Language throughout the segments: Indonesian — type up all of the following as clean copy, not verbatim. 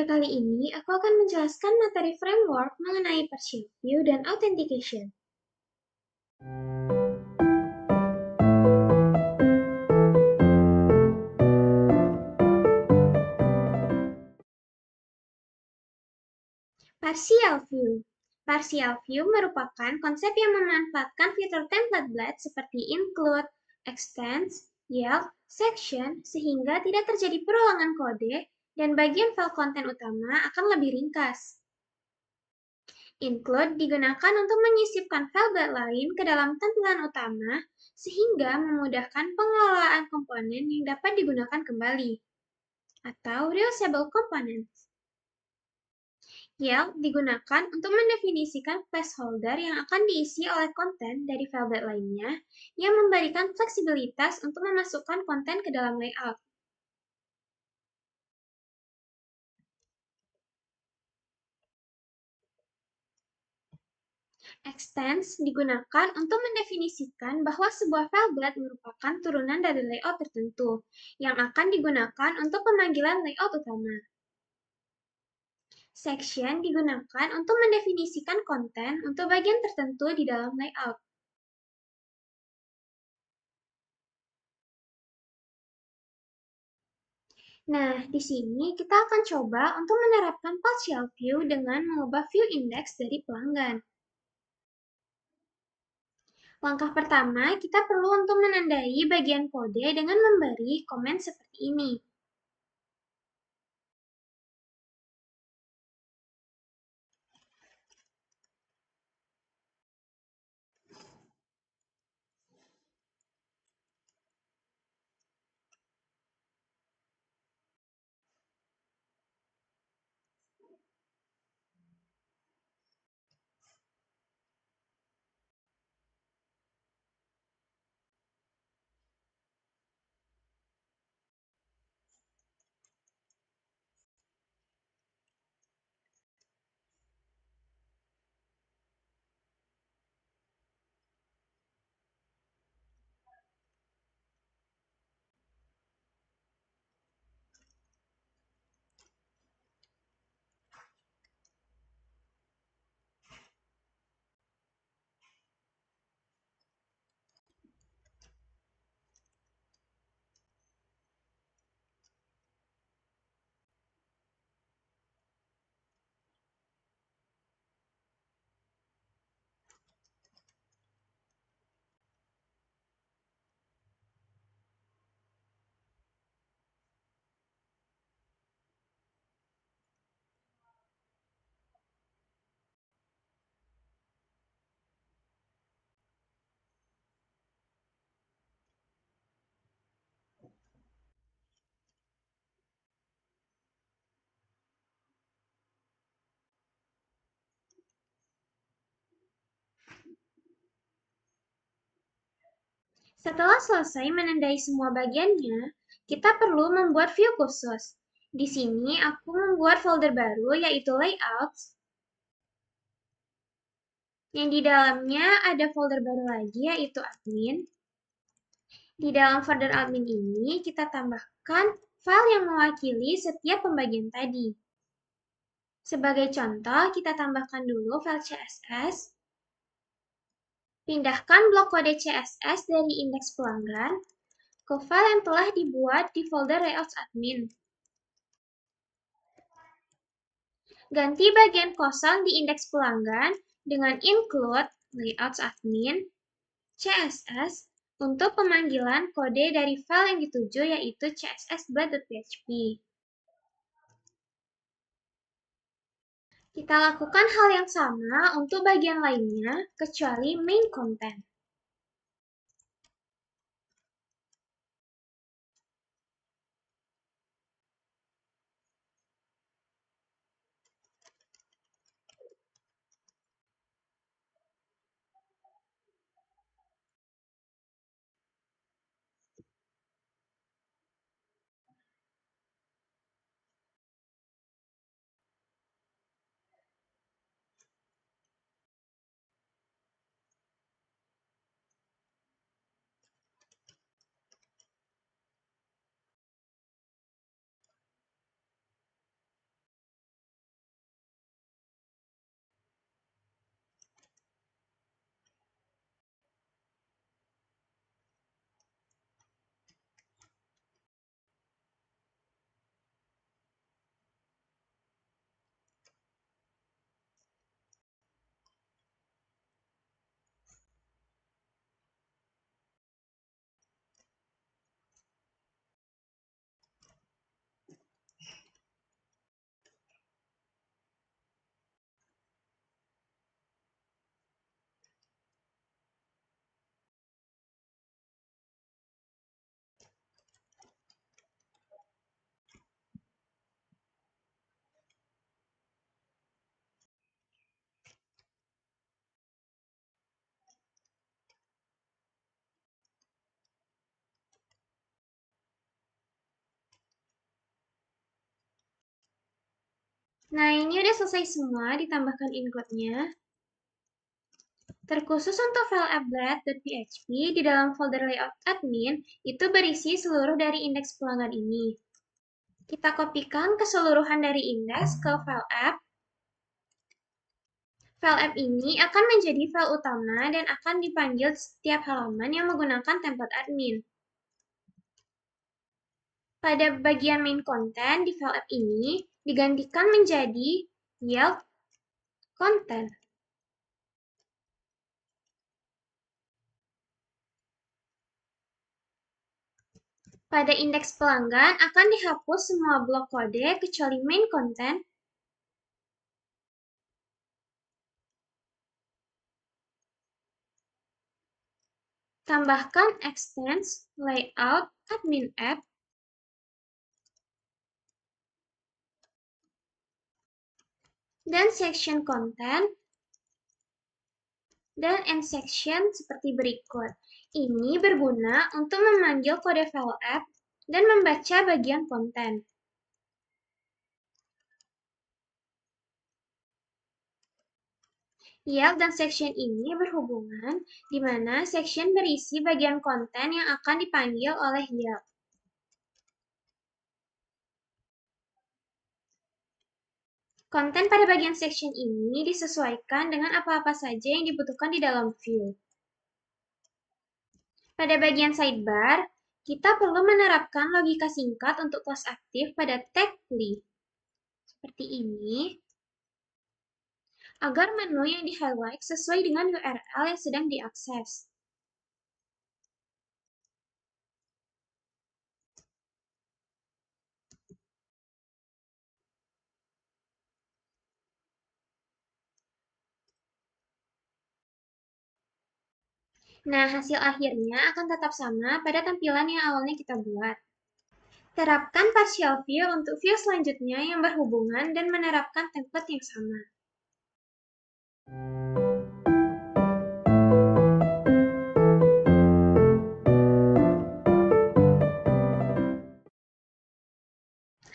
Video kali ini, aku akan menjelaskan materi framework mengenai partial view dan authentication. Partial view. Partial view merupakan konsep yang memanfaatkan fitur template blade seperti include, extends, yield, section, sehingga tidak terjadi perulangan kode dan bagian file konten utama akan lebih ringkas. Include digunakan untuk menyisipkan file blade lain ke dalam tampilan utama, sehingga memudahkan pengelolaan komponen yang dapat digunakan kembali, atau reusable components. Yield digunakan untuk mendefinisikan placeholder yang akan diisi oleh konten dari file blade lainnya, yang memberikan fleksibilitas untuk memasukkan konten ke dalam layout. Extends digunakan untuk mendefinisikan bahwa sebuah file blade merupakan turunan dari layout tertentu, yang akan digunakan untuk pemanggilan layout utama. Section digunakan untuk mendefinisikan konten untuk bagian tertentu di dalam layout. Nah, di sini kita akan coba untuk menerapkan partial view dengan mengubah view index dari pelanggan. Langkah pertama, kita perlu untuk menandai bagian kode dengan memberi komen seperti ini. Setelah selesai menandai semua bagiannya, kita perlu membuat view khusus. Di sini aku membuat folder baru yaitu layouts, yang di dalamnya ada folder baru lagi yaitu admin. Di dalam folder admin ini kita tambahkan file yang mewakili setiap pembagian tadi. Sebagai contoh, kita tambahkan dulu file CSS. Pindahkan blok kode CSS dari indeks pelanggan ke file yang telah dibuat di folder layouts admin. Ganti bagian kosong di indeks pelanggan dengan include layouts admin CSS untuk pemanggilan kode dari file yang dituju yaitu css.php. Kita lakukan hal yang sama untuk bagian lainnya kecuali main content. Nah, ini udah selesai semua, ditambahkan include-nya. Terkhusus untuk file applet.php, di dalam folder layout admin, itu berisi seluruh dari indeks pelanggan ini. Kita kopikan keseluruhan dari indeks ke file app. File app ini akan menjadi file utama dan akan dipanggil setiap halaman yang menggunakan template admin. Pada bagian main content di file app ini, digantikan menjadi yield content. Pada indeks pelanggan akan dihapus semua blok kode kecuali main content. Tambahkan extends layout admin app. Dan section content dan end section seperti berikut. Ini berguna untuk memanggil kode file app dan membaca bagian konten. Yield dan section ini berhubungan, di mana section berisi bagian konten yang akan dipanggil oleh yield. Konten pada bagian section ini disesuaikan dengan apa-apa saja yang dibutuhkan di dalam view. Pada bagian sidebar, kita perlu menerapkan logika singkat untuk kelas aktif pada tag li. Seperti ini, agar menu yang di-highlight sesuai dengan URL yang sedang diakses. Nah, hasil akhirnya akan tetap sama pada tampilan yang awalnya kita buat. Terapkan partial view untuk view selanjutnya yang berhubungan dan menerapkan template yang sama.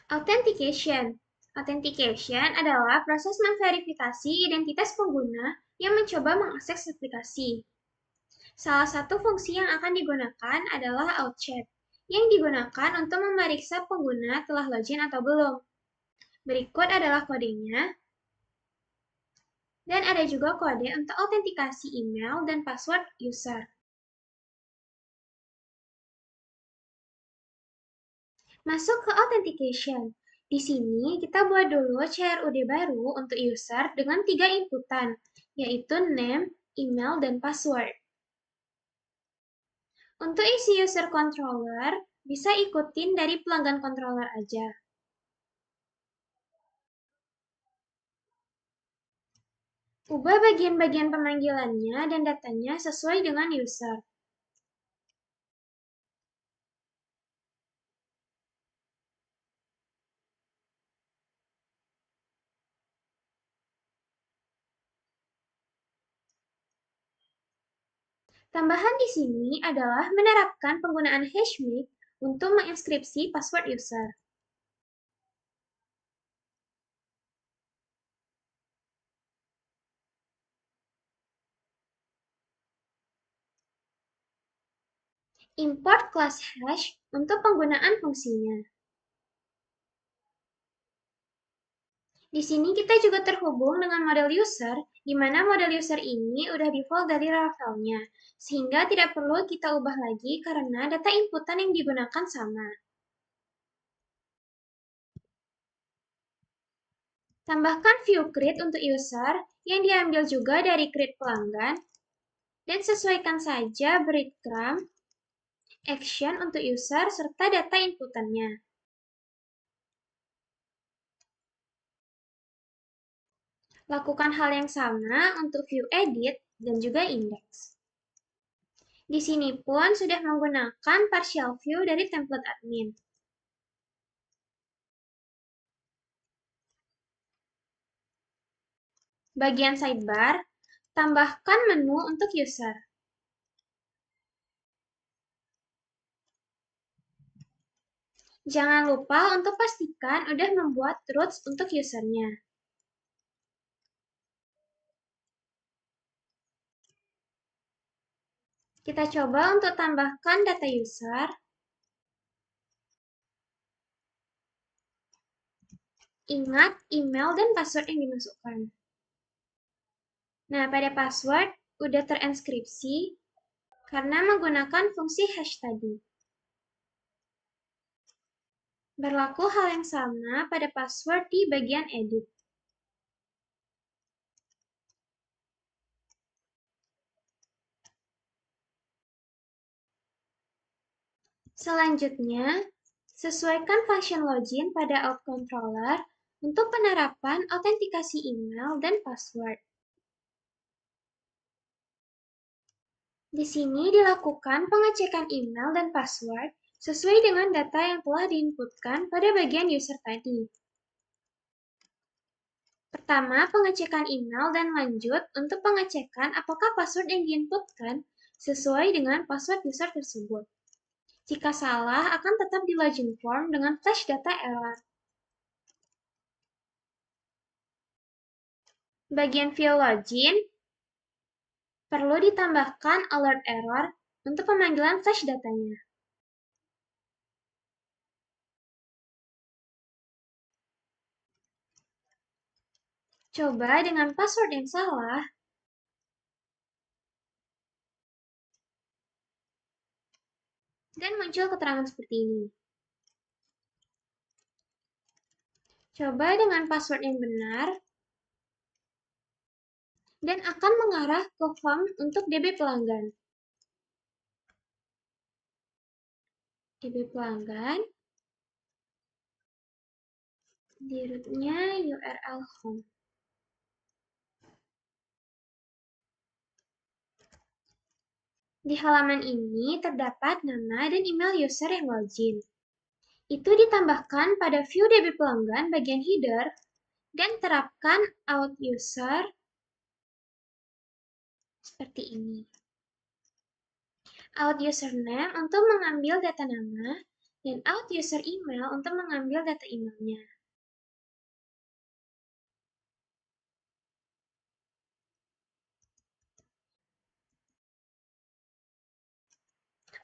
Authentication. Authentication adalah proses memverifikasi identitas pengguna yang mencoba mengakses aplikasi. Salah satu fungsi yang akan digunakan adalah outcheck, yang digunakan untuk memeriksa pengguna telah login atau belum. Berikut adalah kodenya. Dan ada juga kode untuk autentikasi email dan password user. Masuk ke authentication. Di sini kita buat dulu CRUD baru untuk user dengan 3 inputan, yaitu name, email, dan password. Untuk isi user controller, bisa ikutin dari pelanggan controller aja. Ubah bagian-bagian pemanggilannya dan datanya sesuai dengan user. Tambahan di sini adalah menerapkan penggunaan hashmake untuk menginskripsi password user. Import class hash untuk penggunaan fungsinya. Di sini kita juga terhubung dengan model user, di mana model user ini udah default dari Laravelnya, sehingga tidak perlu kita ubah lagi karena data inputan yang digunakan sama. Tambahkan view create untuk user yang diambil juga dari create pelanggan, dan sesuaikan saja breadcrumb, action untuk user, serta data inputannya. Lakukan hal yang sama untuk view edit dan juga index. Di sini pun sudah menggunakan partial view dari template admin. Bagian sidebar, tambahkan menu untuk user. Jangan lupa untuk pastikan udah membuat roots untuk usernya. Kita coba untuk tambahkan data user. Ingat email dan password yang dimasukkan. Nah, pada password udah terenskripsi karena menggunakan fungsi hash tadi. Berlaku hal yang sama pada password di bagian edit. Selanjutnya, sesuaikan function login pada Out Controller untuk penerapan autentikasi email dan password. Di sini dilakukan pengecekan email dan password sesuai dengan data yang telah diinputkan pada bagian user tadi. Pertama, pengecekan email dan lanjut untuk pengecekan apakah password yang diinputkan sesuai dengan password user tersebut. Jika salah, akan tetap di login form dengan flash data error. Bagian view login, perlu ditambahkan alert error untuk pemanggilan flash datanya. Coba dengan password yang salah, dan muncul keterangan seperti ini. Coba dengan password yang benar, dan akan mengarah ke form untuk DB pelanggan. DB pelanggan, di rootnya URL home. Di halaman ini terdapat nama dan email user yang login. Itu ditambahkan pada view DB pelanggan bagian header dan terapkan out user seperti ini. Out username untuk mengambil data nama dan out user email untuk mengambil data emailnya.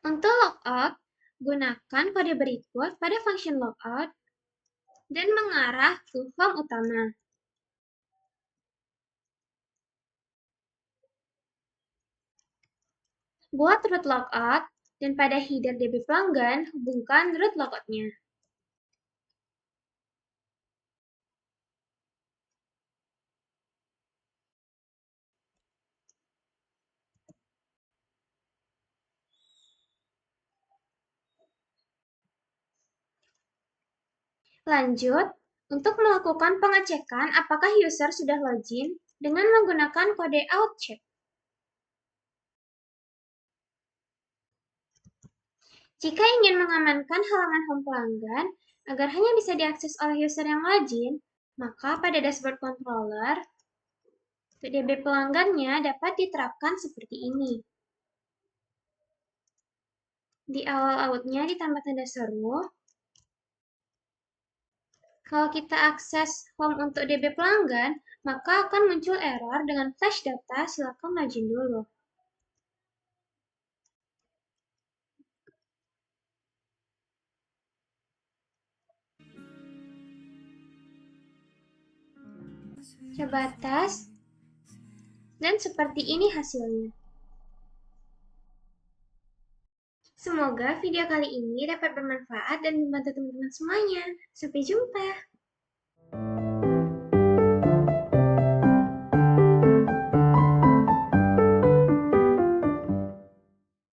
Untuk logout, gunakan kode berikut pada function logout dan mengarah ke form utama. Buat root logout dan pada header DB pelanggan, hubungkan root logoutnya. Lanjut, untuk melakukan pengecekan apakah user sudah login dengan menggunakan kode outcheck. Jika ingin mengamankan halaman home pelanggan agar hanya bisa diakses oleh user yang login, maka pada dashboard controller, DB pelanggannya dapat diterapkan seperti ini. Di awal outnya ditambah tanda seru. Kalau kita akses home untuk DB pelanggan, maka akan muncul error dengan flash data, silakan login dulu. Coba tes, dan seperti ini hasilnya. Semoga video kali ini dapat bermanfaat dan membantu teman-teman semuanya. Sampai jumpa!